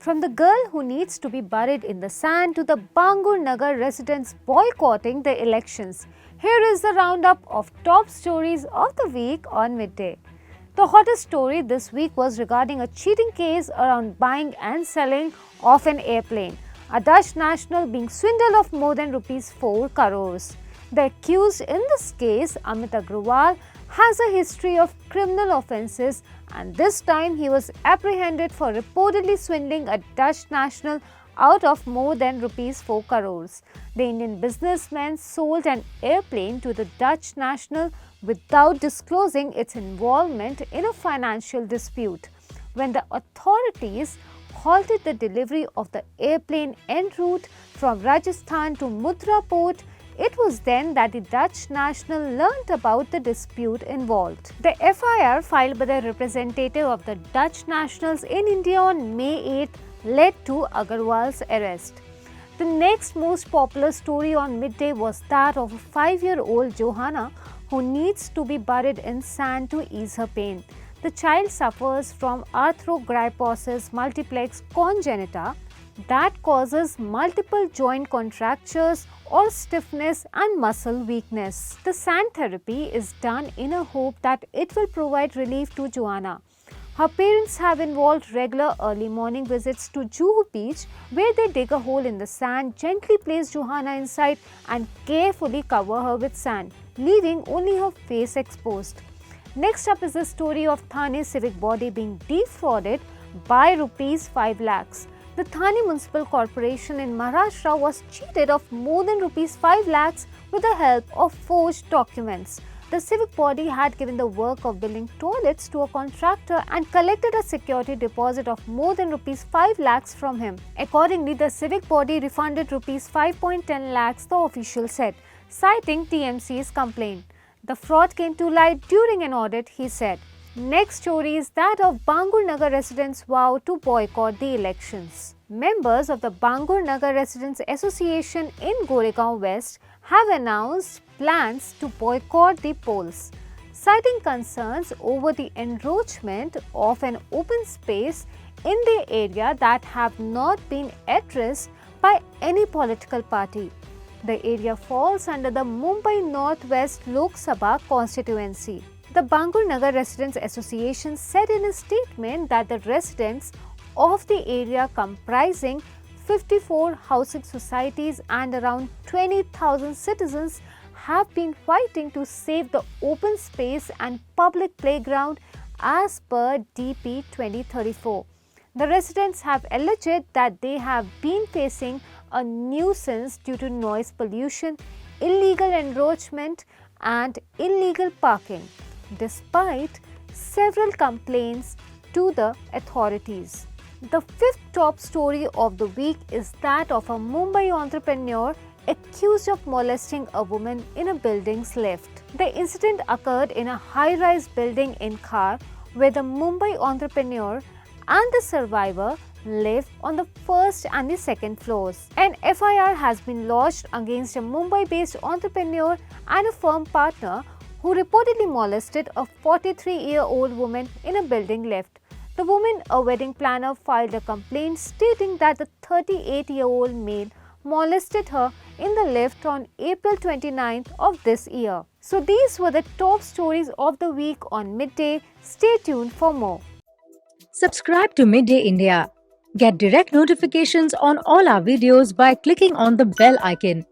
From the girl who needs to be buried in the sand to the Bangur Nagar residents boycotting the elections, here is the roundup of top stories of the week on Midday. The hottest story this week was regarding a cheating case around buying and selling of an airplane. A Dutch national being swindled of more than rupees 4 crores. The accused in this case, Amit Agrawal, has a history of criminal offences, and this time he was apprehended for reportedly swindling a Dutch national out of more than rupees 4 crores. The Indian businessman sold an airplane to the Dutch national without disclosing its involvement in a financial dispute. When the authorities halted the delivery of the airplane en route from Rajasthan to Mundra port, it was then that the Dutch national learnt about the dispute involved. The FIR filed by the representative of the Dutch nationals in India on May 8 led to Agrawal's arrest. The next most popular story on Midday was that of a 5-year-old Johanna who needs to be buried in sand to ease her pain. The child suffers from arthrogryposis multiplex congenita that causes multiple joint contractures or stiffness and muscle weakness. The sand therapy is done in a hope that it will provide relief to Joanna. Her parents have involved regular early morning visits to Juhu Beach, where they dig a hole in the sand, gently place Johanna inside and carefully cover her with sand, leaving only her face exposed. Next up is the story of Thane civic body being defrauded by rupees 5 lakhs. The Thane Municipal Corporation in Maharashtra was cheated of more than rupees 5 lakhs with the help of forged documents. The civic body had given the work of building toilets to a contractor and collected a security deposit of more than rupees 5 lakhs from him. Accordingly, the civic body refunded rupees 5.10 lakhs, the official said, citing TMC's complaint. The fraud came to light during an audit, he said. Next story is that of Bangur Nagar residents vow to boycott the elections. Members of the Bangur Nagar Residents Association in Goregaon West have announced plans to boycott the polls, citing concerns over the encroachment of an open space in the area that have not been addressed by any political party. The area falls under the Mumbai Northwest Lok Sabha constituency. The Bangur Nagar Residents Association said in a statement that the residents of the area, comprising 54 housing societies and around 20,000 citizens, have been fighting to save the open space and public playground as per DP 2034. The residents have alleged that they have been facing a nuisance due to noise pollution, illegal encroachment and illegal parking, despite several complaints to the authorities. The fifth top story of the week is that of a Mumbai entrepreneur accused of molesting a woman in a building's lift. The incident occurred in a high-rise building in Khar, where the Mumbai entrepreneur and the survivor live on the first and the second floors. An FIR has been lodged against a Mumbai-based entrepreneur and a firm partner who reportedly molested a 43-year-old woman in a building lift. The woman, a wedding planner, filed a complaint stating that the 38-year-old male molested her in the lift on April 29th of this year. So these were the top stories of the week on Midday. Stay tuned for more. Subscribe to Midday India. Get direct notifications on all our videos by clicking on the bell icon.